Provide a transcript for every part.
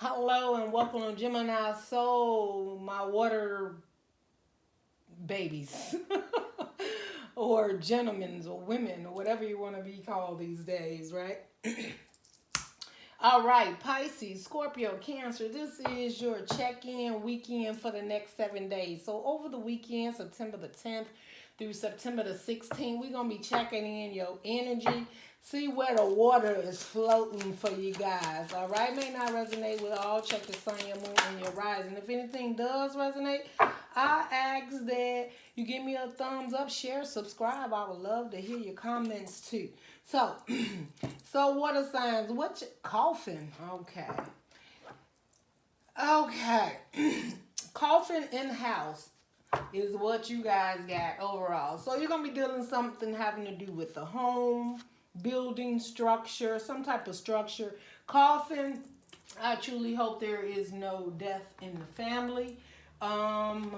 Hello and welcome to Gemini Soul, my water babies, or gentlemen, or women, or whatever you want to be called these days, right? All right, Pisces, Scorpio, Cancer. This is your check-in weekend for the next 7 days. So over the weekend, September the 10th through September the 16th, we're going to be checking in your energy. See where the water is floating for you guys. All right, may not resonate with all. Check the sun, your moon, and your rising. If anything does resonate, I ask that you give me a thumbs up, share, subscribe. I would love to hear your comments too. So, so water signs. What coughing? Okay, okay. Coughing in house is what you guys got overall. So you're gonna be dealing something having to do with the home, building, structure, some type of structure. Coughing. I truly hope there is no death in the family. Um,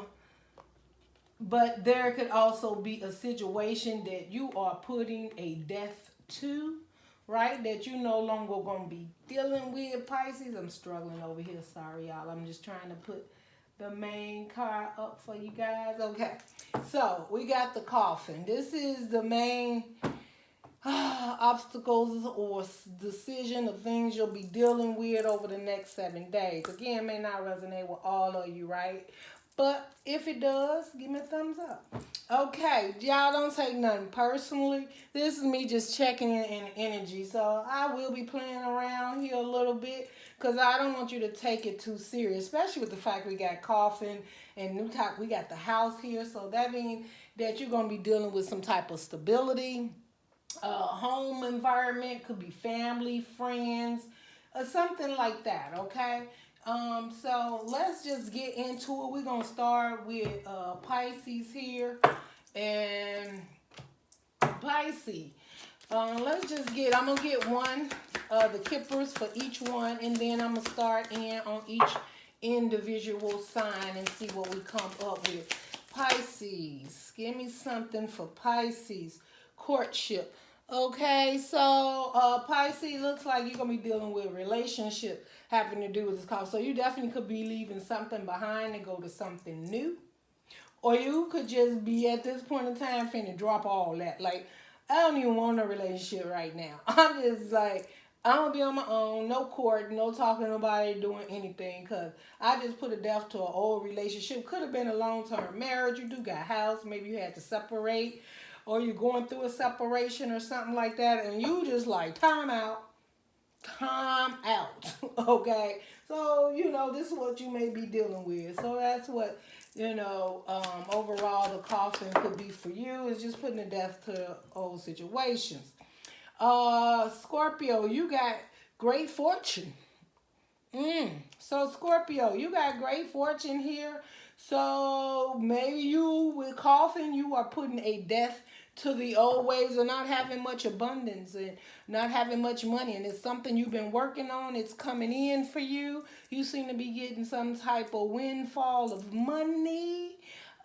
but there could also be a situation that you are putting a death to, right? That you no longer going to be dealing with, Pisces. I'm struggling over here. Sorry, y'all. I'm just trying to put the main card up for you guys. Okay. So we got the coffin. This is the main obstacles or decision of things you'll be dealing with over the next 7 days. Again, may not resonate with all of you, right? But if it does, give me a thumbs up. Okay, y'all don't take nothing personally. This is me just checking in energy. So I will be playing around here a little bit because I don't want you to take it too serious, especially with the fact we got coffin and new type. We got the house here. So that means that you're going to be dealing with some type of stability. Home environment, could be family, friends, something like that, okay? So let's just get into it. We're going to start with Pisces here. And Pisces, let's just get, I'm going to get one, the kippers for each one, and then I'm going to start in on each individual sign and see what we come up with. Pisces, give me something for Pisces. Courtship. Okay, so Pisces, looks like you're going to be dealing with a relationship having to do with this call. So you definitely could be leaving something behind and go to something new. Or you could just be at this point in time finna drop all that. Like, I don't even want a relationship right now. I'm just like, I'm going to be on my own. No court, no talking to nobody, doing anything. Because I just put a death to an old relationship. Could have been a long-term marriage. You do got a house. Maybe you had to separate. Or you're going through a separation or something like that. And you just like, time out. Time out. Okay? So, you know, this is what you may be dealing with. So that's what, you know, overall the coffin could be for you. Is just putting a death to old situations. Scorpio, you got great fortune. So Scorpio, you got great fortune here. So maybe you, with coffin, you are putting a death to the old ways of not having much abundance and not having much money. And it's something you've been working on. It's coming in for you. You seem to be getting some type of windfall of money.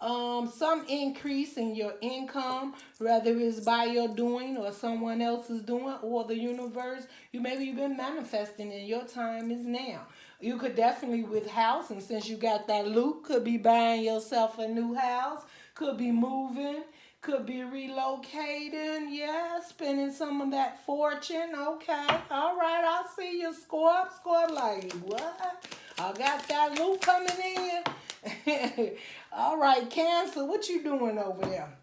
Some increase in your income, whether it's by your doing or someone else is doing or the universe. Maybe you've been manifesting and your time is now. You could definitely with house, and since you got that loot, could be buying yourself a new house, could be moving, could be relocating, yeah, spending some of that fortune. Okay, all right, I see you, Scorp. Scorp like, what? I got that loot coming in. All right, Cancer, what you doing over there?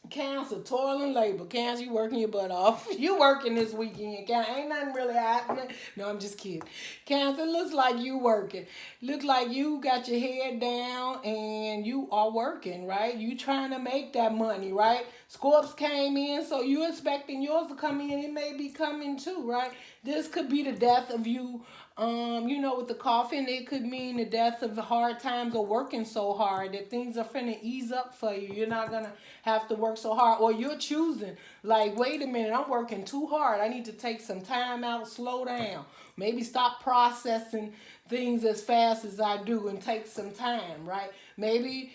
Cancer, toil and labor. Cancer, you working your butt off. You working this weekend. Ain't nothing really happening. No, I'm just kidding. Cancer, looks like you working. Looks like you got your head down and you are working, right? You trying to make that money, right? Scorps came in, so you expecting yours to come in. It may be coming too, right? This could be the death of you. You know, with the coffin, it could mean the death of the hard times or working so hard that things are finna ease up for you. You're not gonna have to work so hard, or you're choosing like, wait a minute, I'm working too hard. I need to take some time out, slow down, maybe stop processing things as fast as I do and take some time, right? Maybe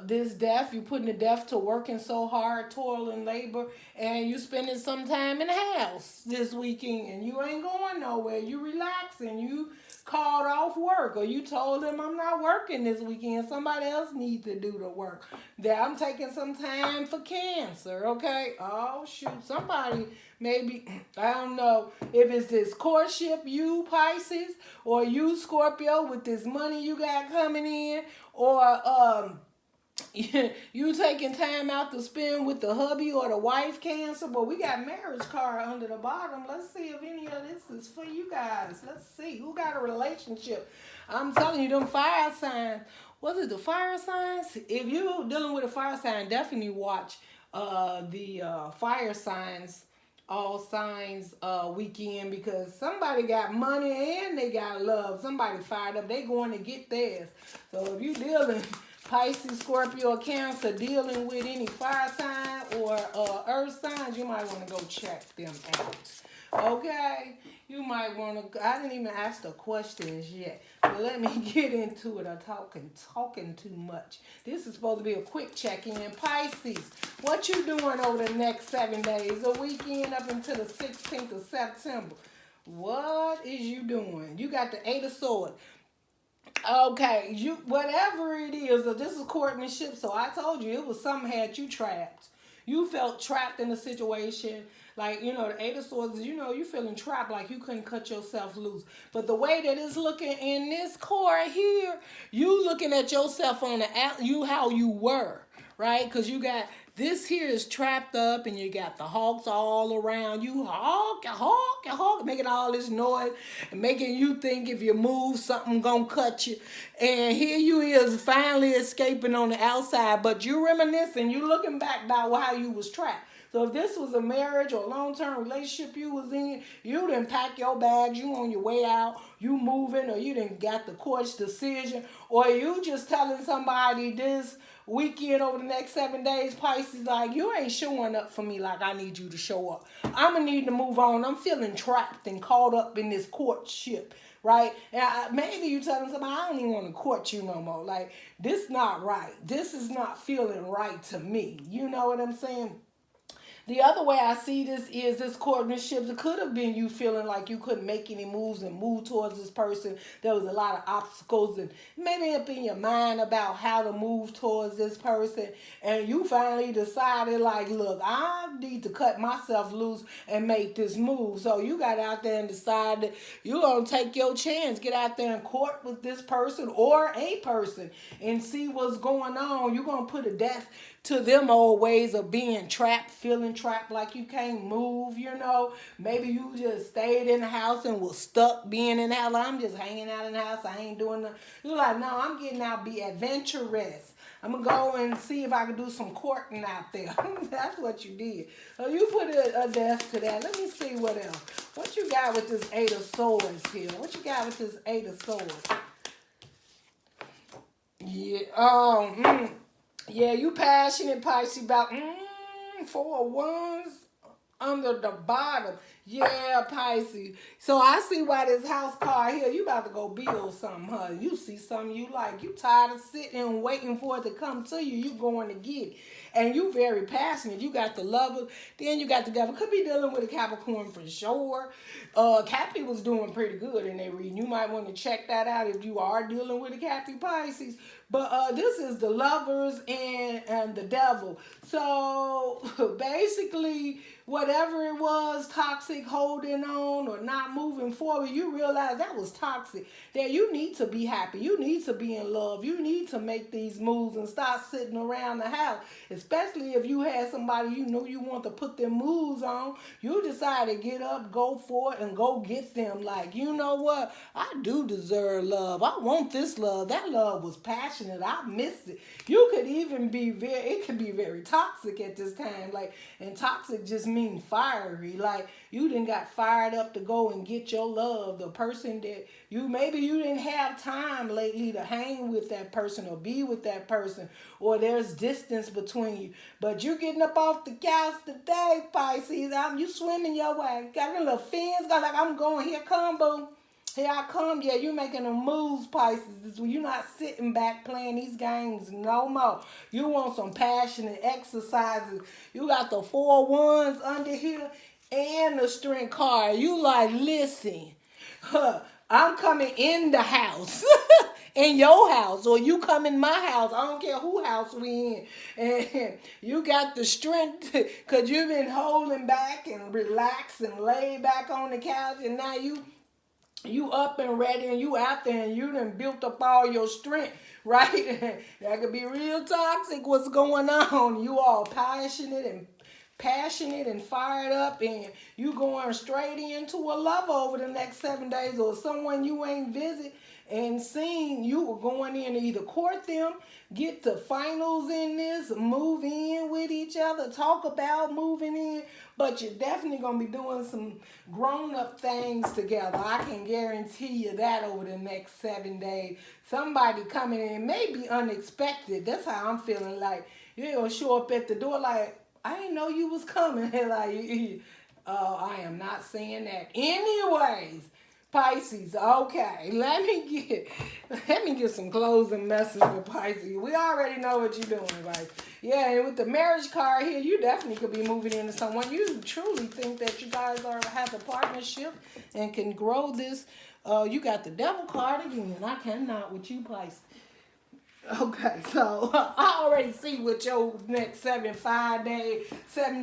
this death, you putting the death to working so hard, toil and labor, and you spending some time in the house this weekend and you ain't going nowhere. You relaxing. You called off work, or you told them I'm not working this weekend. Somebody else needs to do the work. That I'm taking some time for Cancer, okay? Oh shoot, somebody maybe, I don't know if it's this courtship, you Pisces, or you Scorpio with this money you got coming in, or you taking time out to spend with the hubby or the wife, Cancer. But we got marriage card under the bottom. Let's see if any of this is for you guys. Let's see who got a relationship. I'm telling you, them fire signs. Was it the fire signs? If you're dealing with a fire sign, definitely watch the fire signs, all signs weekend, because somebody got money and they got love. Somebody fired up. They going to get theirs. So if you dealing Pisces, Scorpio, or Cancer, dealing with any fire sign or earth signs, you might want to go check them out. Okay? You might want to, I didn't even ask the questions yet, but let me get into it. I'm talking too much. This is supposed to be a quick check-in. Pisces, what you doing over the next 7 days, a weekend up until the 16th of September? What is you doing? You got the 8 of Swords. Okay, you whatever it is, this is courtmanship. So I told you it was something had you trapped. You felt trapped in a situation. Like, you know, the 8 of Swords, you know, you feeling trapped like you couldn't cut yourself loose. But the way that it's looking in this card here, you looking at yourself on how you were, right? Because you got this here is trapped up, and you got the hawks all around you, hawk, making all this noise and making you think if you move, something gonna cut you. And here you is finally escaping on the outside, but you reminiscing, you looking back about how you was trapped. So if this was a marriage or a long-term relationship you was in, you didn't pack your bags, you on your way out, you moving, or you didn't got the court's decision, or you just telling somebody this weekend over the next 7 days, Pisces, like, you ain't showing up for me like I need you to show up. I'm going to need to move on. I'm feeling trapped and caught up in this courtship, right? And maybe you telling somebody, I don't even want to court you no more. Like, this not right. This is not feeling right to me. You know what I'm saying? The other way I see this is this courtmanship. It could have been you feeling like you couldn't make any moves and move towards this person. There was a lot of obstacles and maybe up in your mind about how to move towards this person. And you finally decided like, look, I need to cut myself loose and make this move. So you got out there and decided you're going to take your chance. Get out there and court with this person or a person and see what's going on. You're going to put a death to them old ways of being trapped, feeling trapped like you can't move, you know. Maybe you just stayed in the house and was stuck being in the house. Like, I'm just hanging out in the house. I ain't doing nothing. You're like, no, I'm getting out, be adventurous. I'm going to go and see if I can do some courting out there. That's what you did. So you put a death to that. Let me see what else. What you got with this 8 of Swords here? What you got with this 8 of Swords? Yeah, yeah, you passionate, Pisces, about 4 of Wands under the bottom. Yeah, Pisces. So I see why this house card here, you about to go build something, huh? You see something you like. You tired of sitting and waiting for it to come to you. You going to get it. And you very passionate. You got the lover. Then you got the devil. Could be dealing with a Capricorn for sure. Cappy was doing pretty good in their reading. You might want to check that out if you are dealing with a Cappy Pisces. But this is the lovers and the devil. So basically, whatever it was, toxic, holding on or not moving forward, you realize that was toxic. That you need to be happy. You need to be in love. You need to make these moves and stop sitting around the house. Especially if you had somebody you know you want to put their moves on. You decide to get up, go for it, and go get them. Like, you know what? I do deserve love. I want this love. That love was passionate. I missed it. You could even be it could be very toxic at this time. Like, and toxic just means fiery. Like, you done got fired up to go and get your love. The person that maybe you didn't have time lately to hang with that person or be with that person, or there's distance between you. But you getting up off the couch today, Pisces. You swimming your way. Got your little fins. Got like, I'm going. Here come, boo. Here I come. Yeah, you making the moves, Pisces. You're not sitting back playing these games no more. You want some passionate exercises. You got the 4 Wands under here and the Strength card. You like, listen, I'm coming in the house. In your house, or you come in my house. I don't care who house we in. And you got the strength because you've been holding back and relaxed and laid back on the couch, and now you up and ready and you out there and you done built up all your strength, right? That could be real toxic what's going on. You all passionate and fired up, and you going straight into a love over the next 7 days, or someone you ain't visit and seen, you are going in to either court them, get to finals in this, move in with each other, talk about moving in, but you're definitely going to be doing some grown-up things together. I can guarantee you that over the next 7 days. Somebody coming in may be unexpected. That's how I'm feeling. Like, you're going to show up at the door like, I didn't know you was coming. Like, I am not saying that. Anyways, Pisces, okay. Let me get some closing message for Pisces. We already know what you're doing, right? Yeah, and with the marriage card here, you definitely could be moving into someone. You truly think that you guys have a partnership and can grow this. You got the devil card again. I cannot with you, Pisces. Okay, so I already see what your next 7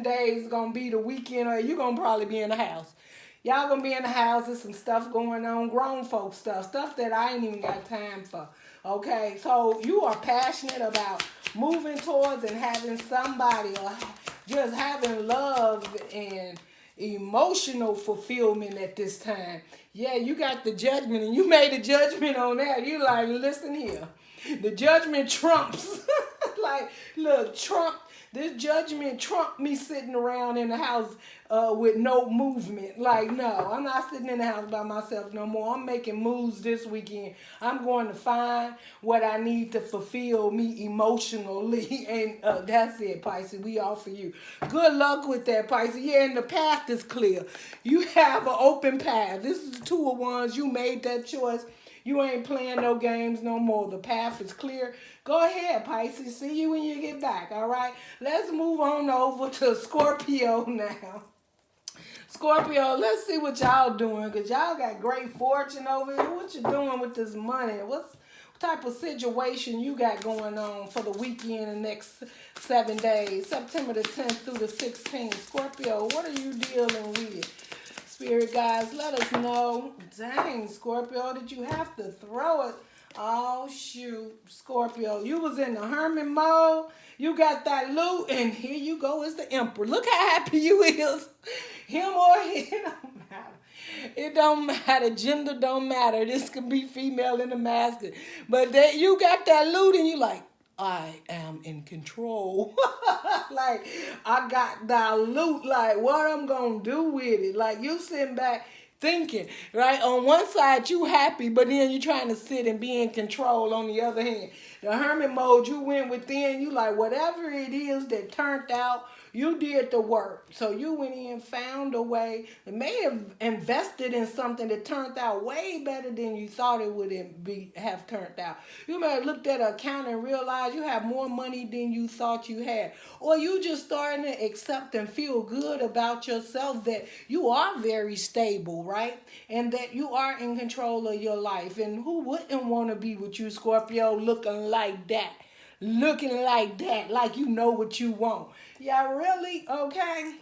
days gonna be the weekend, or you gonna probably be in the house. Y'all gonna be in the house. There's some stuff going on, grown folk stuff that I ain't even got time for. Okay, so you are passionate about moving towards and having somebody, or just having love and emotional fulfillment at this time. Yeah, you got the judgment, and you made a judgment on that. You like, listen here. The judgment trumps. Like, look, this judgment trumped me sitting around in the house with no movement. Like, no, I'm not sitting in the house by myself no more. I'm making moves this weekend. I'm going to find what I need to fulfill me emotionally. And that's it, Pisces. We offer you good luck with that, Pisces. Yeah, and the path is clear. You have an open path. This is 2 of Wands. You made that choice. You ain't playing no games no more. The path is clear. Go ahead, Pisces. See you when you get back, all right? Let's move on over to Scorpio now. Scorpio, let's see what y'all doing, because y'all got great fortune over here. What you doing with this money? What type of situation you got going on for the weekend and next 7 days, September the 10th through the 16th? Scorpio, what are you dealing with? Spirit guys, let us know. Dang, Scorpio, did you have to throw it? Oh, shoot. Scorpio, you was in the hermit mode. You got that loot, and here you go as the emperor. Look how happy you is. Him or him, it don't matter. It don't matter. Gender don't matter. This could be female and the masculine. But you got that loot, and you like, I am in control. Like, I got that loot. Like, what I'm going to do with it? Like, you sitting back thinking, right? On one side, you happy, but then you trying to sit and be in control on the other hand. The hermit mode, you went within. You like, whatever it is that turned out, you did the work. So you went in, found a way. It may have invested in something that turned out way better than you thought it would have turned out. You may have looked at an account and realized you have more money than you thought you had. Or you just starting to accept and feel good about yourself that you are very stable, right? And that you are in control of your life. And who wouldn't want to be with you, Scorpio, looking like that? Looking like that, like you know what you want. Yeah, really? Okay.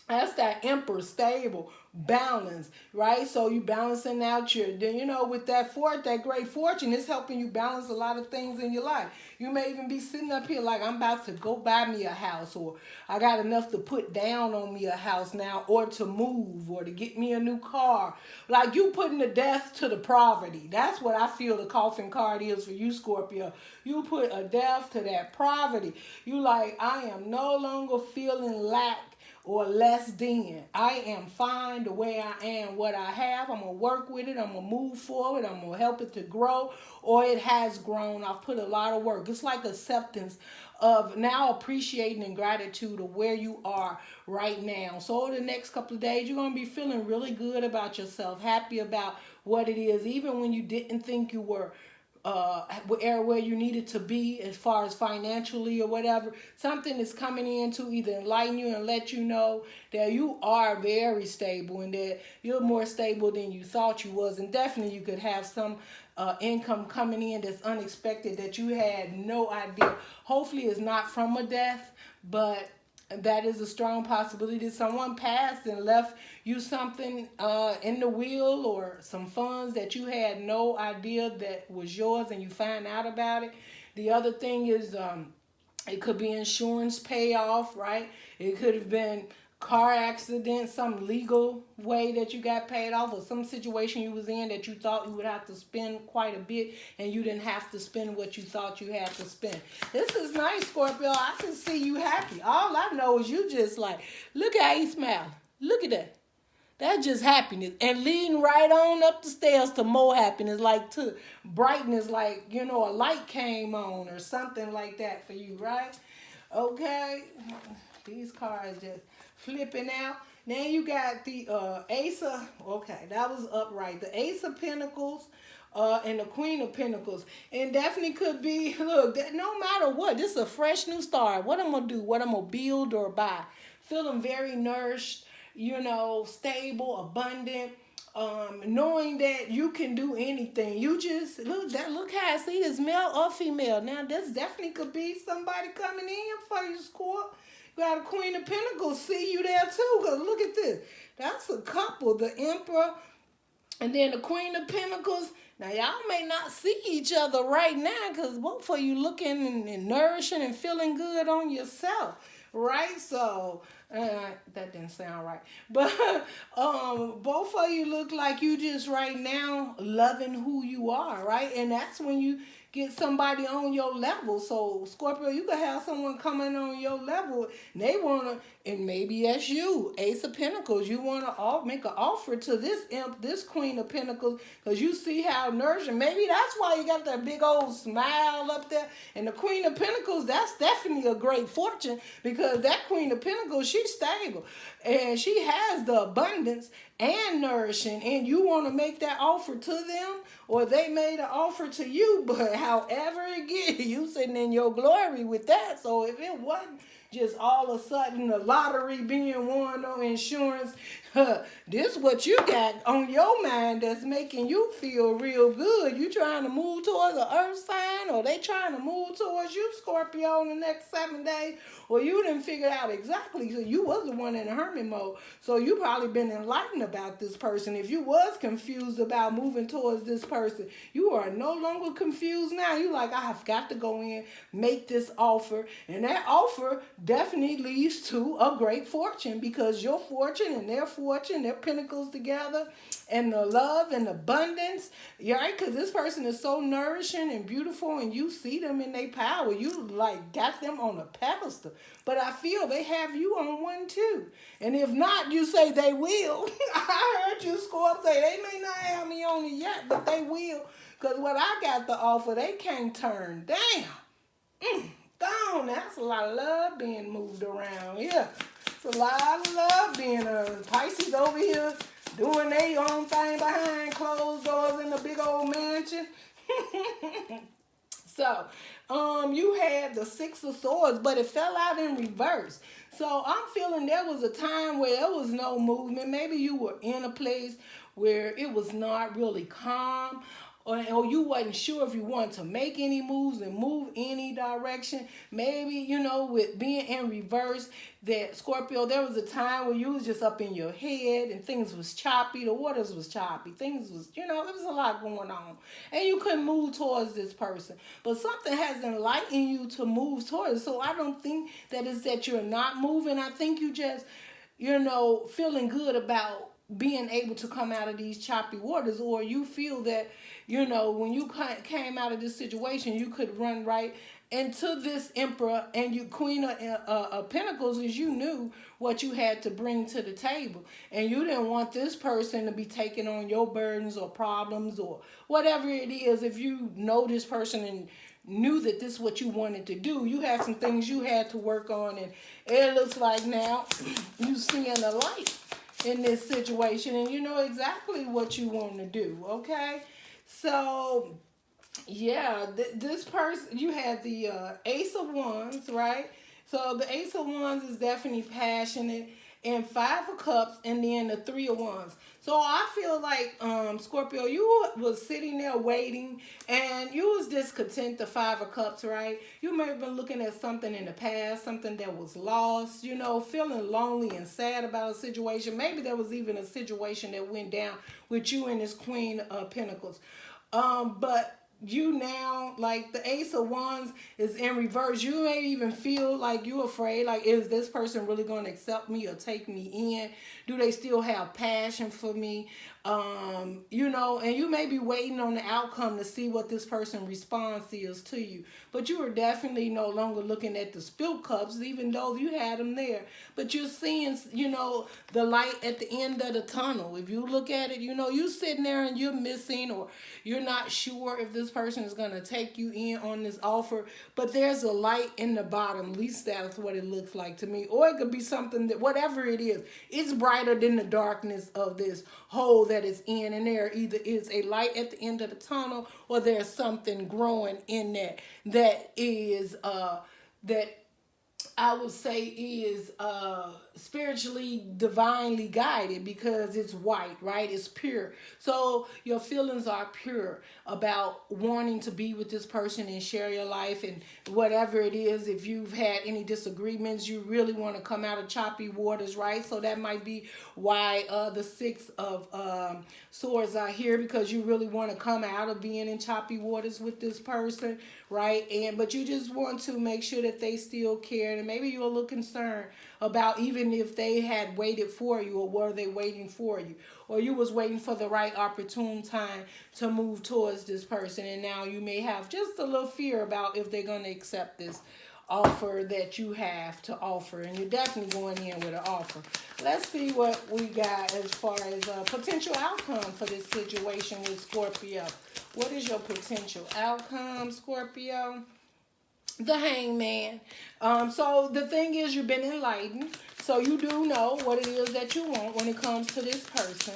That's that emperor, stable, balance, right? So you balancing out with that great fortune, it's helping you balance a lot of things in your life. You may even be sitting up here like, I'm about to go buy me a house, or I got enough to put down on me a house now, or to move, or to get me a new car. Like, you putting the death to the poverty. That's what I feel the coffin card is for you, Scorpio. You put a death to that poverty. You like, I am no longer feeling lack or less than. I am fine the way I am, what I have. I'm going to work with it. I'm going to move forward. I'm going to help it to grow, or it has grown. I've put a lot of work. It's like acceptance of now appreciating and gratitude of where you are right now. So over the next couple of days, you're going to be feeling really good about yourself, happy about what it is, even when you didn't think you were where you needed to be as far as financially or whatever. Something is coming in to either enlighten you and let you know that you are very stable and that you're more stable than you thought you was. And definitely you could have some income coming in that's unexpected that you had no idea. Hopefully it's not from a death, but that is a strong possibility that someone passed and left you something in the will or some funds that you had no idea that was yours and you find out about it. The other thing is it could be insurance payoff, right? It could have been car accident, some legal way that you got paid off, or some situation you was in that you thought you would have to spend quite a bit and you didn't have to spend what you thought you had to spend. This is nice, Scorpio. I can see you happy. All I know is you just like, look how he smile. Look at that. That's just happiness. And leading right on up the stairs to more happiness, like to brightness, like, you know, a light came on or something like that for you, right? Okay. These cards just flipping out. Now you got the Ace of, okay, that was upright. The Ace of Pentacles and the Queen of Pentacles. And definitely could be, look, no matter what, this is a fresh new start. What I'm going to do, what I'm going to build or buy. Feeling very nourished, you know, stable, abundant. Knowing that you can do anything. You just, look how I see this, male or female. Now, this definitely could be somebody coming in for you, Scorp. Got a Queen of Pentacles, see you there too, because look at this. That's a couple, the Emperor and then the Queen of Pentacles. Now, y'all may not see each other right now because both of you looking and nourishing and feeling good on yourself, right? So, that didn't sound right. But both of you look like you just right now loving who you are, right? And that's when you get somebody on your level. So, Scorpio, you could have someone coming on your level and they want to, and maybe that's you, Ace of Pentacles. You want to make an offer to this imp, this Queen of Pentacles, because you see how nourishing. Maybe that's why you got that big old smile up there. And the Queen of Pentacles, that's definitely a great fortune because that Queen of Pentacles, she's stable. And she has the abundance and nourishing. And you want to make that offer to them or they made an offer to you. But however it gets, you sitting in your glory with that. So if it wasn't just all of a sudden the lottery being won on insurance, this what you got on your mind that's making you feel real good. You trying to move towards an earth sign or they trying to move towards you, Scorpio, in the next 7 days, or you didn't figure out exactly. So you was the one in hermit mode. So you probably been enlightened about this person. If you was confused about moving towards this person, you are no longer confused now. You like, I have got to go in, make this offer. And that offer definitely leads to a great fortune because your fortune and their fortune, their pentacles together, and the love and abundance, right? Because this person is so nourishing and beautiful and you see them in their power. You like got them on a pedestal. But I feel they have you on one too. And if not, you say they will. I heard you Scorp say they may not have me on it yet, but they will. Because what I got to offer, they can't turn down. Gone. That's a lot of love being moved around. Yeah. It's a lot of love being Pisces over here doing their own thing behind closed doors in a big old mansion. So, you had the Six of Swords, but it fell out in reverse. So I'm feeling there was a time where there was no movement. Maybe you were in a place where it was not really calm, or you wasn't sure if you wanted to make any moves and move any direction. Maybe, you know, with being in reverse, that Scorpio, there was a time where you was just up in your head and things was choppy. The waters was choppy. Things was, you know, there was a lot going on. And you couldn't move towards this person. But something has enlightened you to move towards it. So I don't think that it's that you're not moving. I think you just, you know, feeling good about being able to come out of these choppy waters, or you feel that, you know, when you came out of this situation, you could run right into this Emperor and you Queen of Pentacles, as you knew what you had to bring to the table. And you didn't want this person to be taking on your burdens or problems or whatever it is. If you know this person and knew that this is what you wanted to do, you had some things you had to work on. And it looks like now you seeing the light in this situation and you know exactly what you want to do, okay? So Yeah, this person, you had the Ace of Wands, right? So the Ace of Wands is definitely passionate, and Five of Cups, and then the Three of Wands. So I feel like Scorpio, you was sitting there waiting, and you was discontent. The Five of Cups, right? You may have been looking at something in the past, something that was lost. You know, feeling lonely and sad about a situation. Maybe there was even a situation that went down with you and this Queen of Pentacles. But you now, like the Ace of Wands is in reverse. You may even feel like you're afraid, like, is this person really going to accept me or take me in? Do they still have passion for me? You know, and you may be waiting on the outcome to see what this person response is to you. But you are definitely no longer looking at the spilled cups, even though you had them there. But you're seeing, you know, the light at the end of the tunnel. If you look at it, you know, you sitting there and you're missing, or you're not sure if this person is going to take you in on this offer, but there's a light in the bottom. At least that's what it looks like to me. Or it could be something that, whatever it is, it's brighter than the darkness of this hole that it's in, and there either is a light at the end of the tunnel, or there's something growing in that is that I would say is spiritually, divinely guided, because it's white, right? It's pure. So your feelings are pure about wanting to be with this person and share your life, and whatever it is. If you've had any disagreements, you really want to come out of choppy waters, right? So that might be why the Six of Swords are here, because you really want to come out of being in choppy waters with this person, right? And but you just want to make sure that they still care, and maybe you're a little concerned about even if they had waited for you, or were they waiting for you, or you was waiting for the right opportune time to move towards this person, and now you may have just a little fear about if they're going to accept this offer that you have to offer, and you're definitely going in with an offer. Let's see what we got as far as a potential outcome for this situation with Scorpio. What is your potential outcome, Scorpio? The Hangman. So the thing is, you've been enlightened, so you do know what it is that you want when it comes to this person.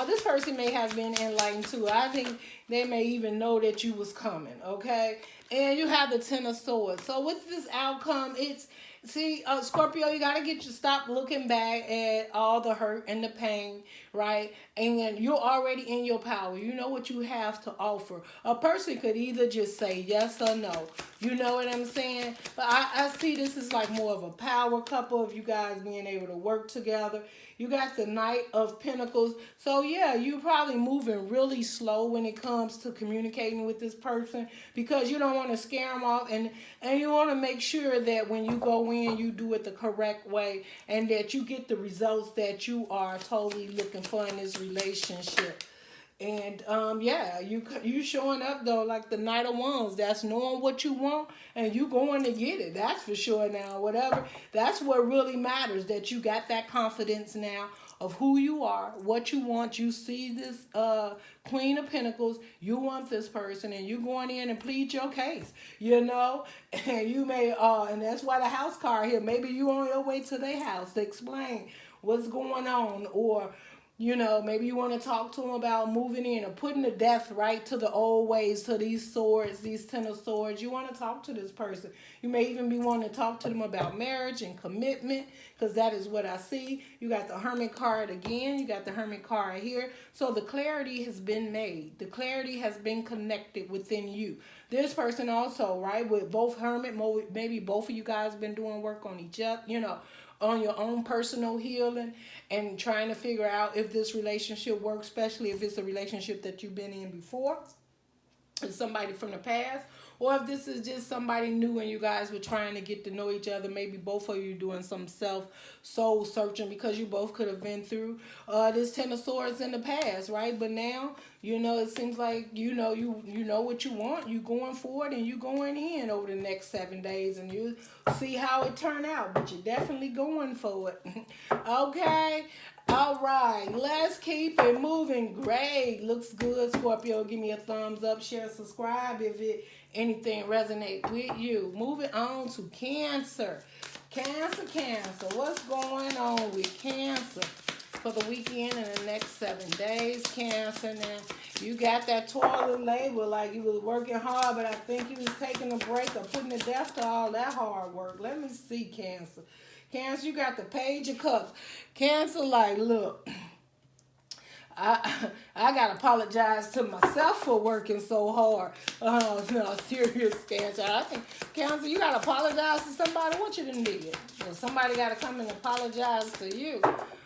This person may have been enlightened too. I think they may even know that you was coming, okay? And you have the Ten of Swords. So with this outcome, it's, see, Scorpio, you got to stop looking back at all the hurt and the pain, right? And you're already in your power. You know what you have to offer. A person could either just say yes or no. You know what I'm saying? But I see this is like more of a power couple of you guys being able to work together. You got the Knight of Pentacles. So yeah, you're probably moving really slow when it comes to communicating with this person, because you don't want to scare them off, and you want to make sure that when you go in, you do it the correct way, and that you get the results that you are totally looking for in this relationship. And yeah, you showing up though like the Knight of Wands. That's knowing what you want, and you going to get it. That's for sure now. Whatever. That's what really matters. That you got that confidence now of who you are, what you want. You see this Queen of Pentacles. You want this person, and you going in and plead your case. You know, and you may and that's why the house card here. Maybe you on your way to their house to explain what's going on, or you know, maybe you want to talk to them about moving in, or putting to death, right, to the old ways, to these swords, these Ten of Swords. You want to talk to this person. You may even be wanting to talk to them about marriage and commitment, because that is what I see. You got the Hermit card again. You got the Hermit card here. So the clarity has been made. The clarity has been connected within you. This person also, right, with both Hermit, maybe both of you guys been doing work on each other, you know, on your own personal healing, and trying to figure out if this relationship works, especially if it's a relationship that you've been in before, it's somebody from the past, or if this is just somebody new and you guys were trying to get to know each other. Maybe both of you doing some soul searching, because you both could have been through this Ten of Swords in the past, right? But now, you know, it seems like you know what you want. You going forward, and you going in over the next 7 days, and you see how it turn out. But you're definitely going for it. Okay. All right, let's keep it moving. Great, looks good, Scorpio. Give me a thumbs up, share, subscribe if anything resonate with you. Moving on to Cancer. Cancer. What's going on with Cancer? for the weekend and the next 7 days, Cancer. Now, you got that toilet labor like you was working hard, but I think you was taking a break or putting a death to all that hard work. Let me see, Cancer. Cancer, you got the Page of Cups. Cancer, like, look, I gotta apologize to myself for working so hard. No, serious, Cancer. I think, Cancer, you gotta apologize to somebody. What you done did? Well, somebody gotta come and apologize to you.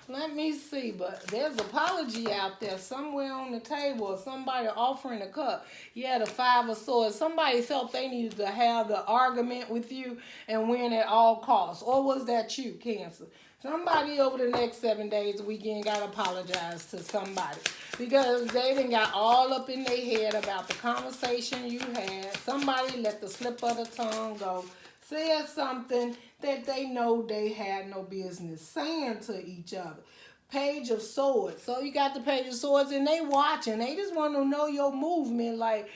Let me see, but there's apology out there somewhere on the table, or somebody offering a cup. Yeah, the Five of Swords. Somebody felt they needed to have the argument with you and win at all costs. Or was that you, Cancer? Somebody over the next 7 days, weekend, got to apologize to somebody. Because they done got all up in their head about the conversation you had. Somebody let the slip of the tongue go. Said something that they know they had no business saying to each other. Page of Swords. So you got the Page of Swords and they watching. They just want to know your movement. Like,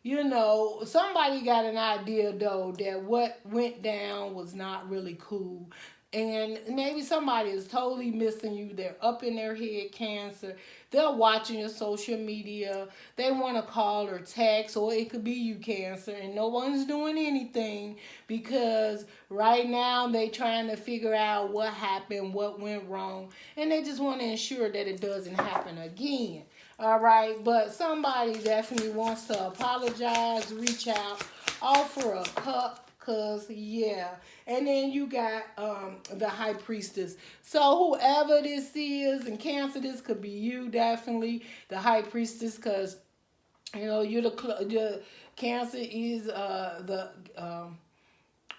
you know, somebody got an idea, though, that what went down was not really cool. And maybe somebody is totally missing you. They're up in their head, Cancer. They're watching your social media. They want to call or text, or it could be you, Cancer, and no one's doing anything because right now they trying to figure out what happened, what went wrong, and they just want to ensure that it doesn't happen again. All right, but somebody definitely wants to apologize, reach out, offer a cup. Cause yeah, and then you got the High Priestess. So whoever this is, and Cancer, this could be you, definitely the High Priestess. Cause you know you're the Cancer is the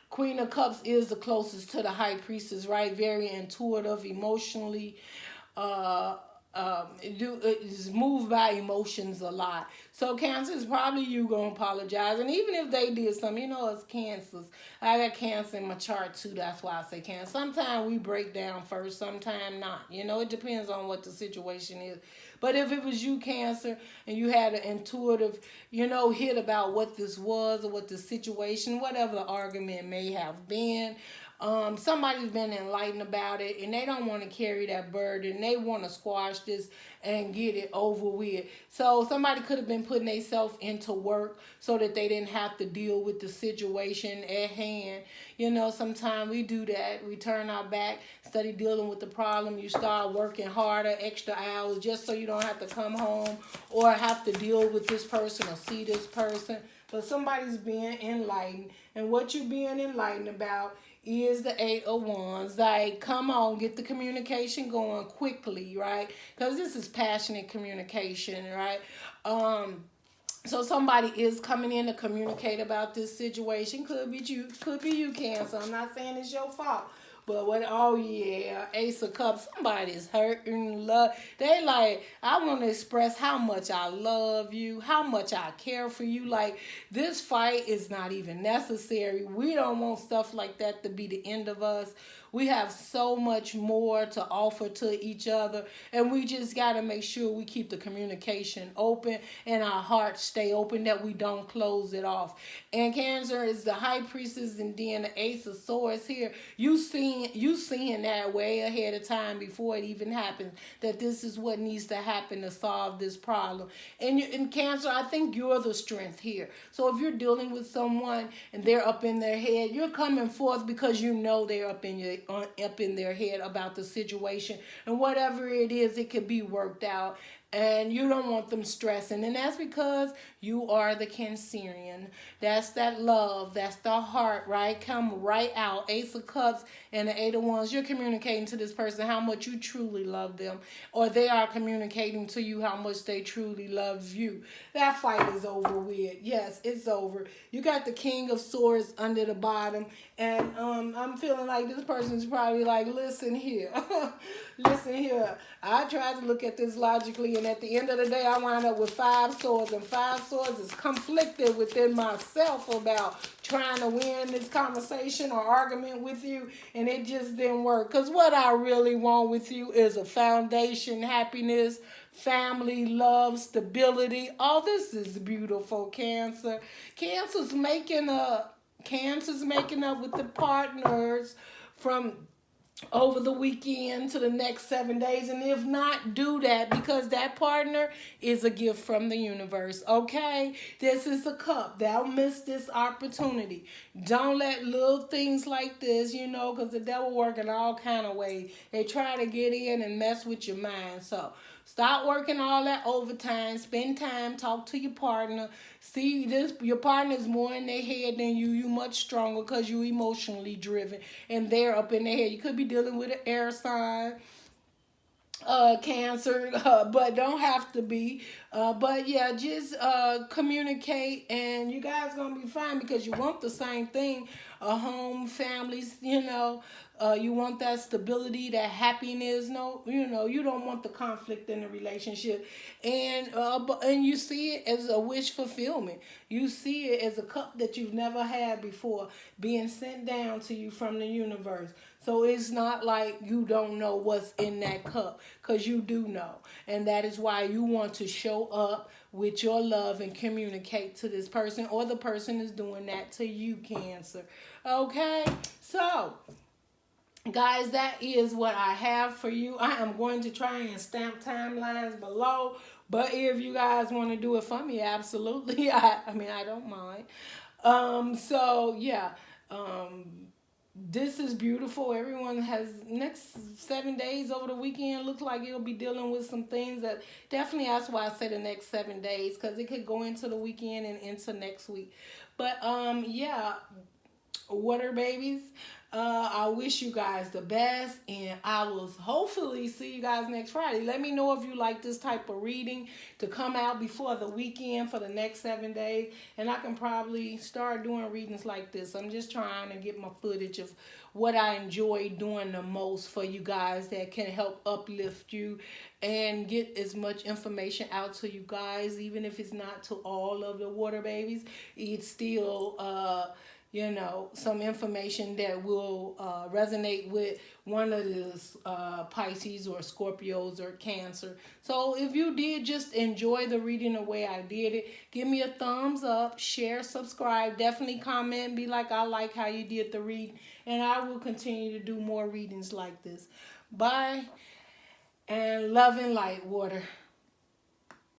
Queen of Cups is the closest to the High Priestess, right? Very intuitive, emotionally. Is moved by emotions a lot. So Cancer is probably you gonna apologize. And even if they did something, you know, it's Cancers. I got Cancer in my chart too. That's why I say Cancer. Sometimes we break down first, sometimes not. You know, it depends on what the situation is. But if it was you, Cancer, and you had an intuitive, you know, hit about what this was or what the situation, whatever the argument may have been, somebody's been enlightened about it and they don't want to carry that burden. They want to squash this and get it over with. So somebody could have been putting themselves into work so that they didn't have to deal with the situation at hand. You know, sometimes we do that. We turn our back, study dealing with the problem. You start working harder, extra hours, just so you don't have to come home or have to deal with this person or see this person. But somebody's being enlightened. And what you're being enlightened about is the Eight of Wands. Like, come on, get the communication going quickly, right? Because this is passionate communication, right? So somebody is coming in to communicate about this situation. Could be you, Cancer. I'm not saying it's your fault. But what, oh yeah, Ace of Cups, somebody's hurting, love. They like, I want to express how much I love you, how much I care for you. Like, this fight is not even necessary. We don't want stuff like that to be the end of us. We have so much more to offer to each other, and we just got to make sure we keep the communication open and our hearts stay open, that we don't close it off. And Cancer is the High Priestess, and then the Ace of Swords here. You seeing that way ahead of time before it even happens, that this is what needs to happen to solve this problem. And in Cancer, I think you're the strength here. So if you're dealing with someone and they're up in their head, you're coming forth because you know they're up in their head about the situation, and whatever it is, it could be worked out. And you don't want them stressing. And that's because you are the Cancerian. That's that love. That's the heart, right? Come right out. Ace of Cups and the Eight of Wands. You're communicating to this person how much you truly love them. Or they are communicating to you how much they truly love you. That fight is over with. Yes, it's over. You got the King of Swords under the bottom. And I'm feeling like this person's probably like, listen here. Listen here. I tried to look at this logically, and at the end of the day, I wind up with 5 swords, and 5 swords is conflicted within myself about trying to win this conversation or argument with you, and it just didn't work. Because what I really want with you is a foundation, happiness, family, love, stability. All this is beautiful, Cancer. Cancer's making up with the partners from over the weekend to the next 7 days. And if not, do that, because that partner is a gift from the universe. Okay, this is a cup. Don't miss this opportunity. Don't let little things like this, because the devil work in all kind of ways. They try to get in and mess with your mind. So stop working all that overtime. Spend time. Talk to your partner. See, this your partner is more in their head than you. You much stronger because you emotionally driven, and they're up in their head. You could be dealing with an air sign, Cancer, but don't have to be. But yeah, just communicate, and you guys gonna be fine because you want the same thing. A home, families, you want that stability, that happiness. No, you don't want the conflict in the relationship, and you see it as a wish fulfillment. You see it as a cup that you've never had before being sent down to you from the universe. So it's not like you don't know what's in that cup, because you do know. And that is why you want to show up with your love and communicate to this person, or the person is doing that to you, Cancer. Okay? So, guys, that is what I have for you. I am going to try and stamp timelines below. But if you guys want to do it for me, absolutely. I don't mind. So, yeah. This is beautiful. Everyone has next 7 days over the weekend. Looks like you'll be dealing with some things that definitely, that's why I say the next 7 days, because it could go into the weekend and into next week. But yeah, water babies, I wish you guys the best, and I will hopefully see you guys next Friday. Let me know if you like this type of reading to come out before the weekend for the next 7 days, and I can probably start doing readings like this. I'm just trying to get my footage of what I enjoy doing the most for you guys that can help uplift you and get as much information out to you guys. Even if it's not to all of the water babies, it's still some information that will resonate with one of the Pisces or Scorpios or Cancer. So if you did just enjoy the reading the way I did it, give me a thumbs up, share, subscribe, definitely comment, be like, I like how you did the reading, and I will continue to do more readings like this. Bye, and love and light, water.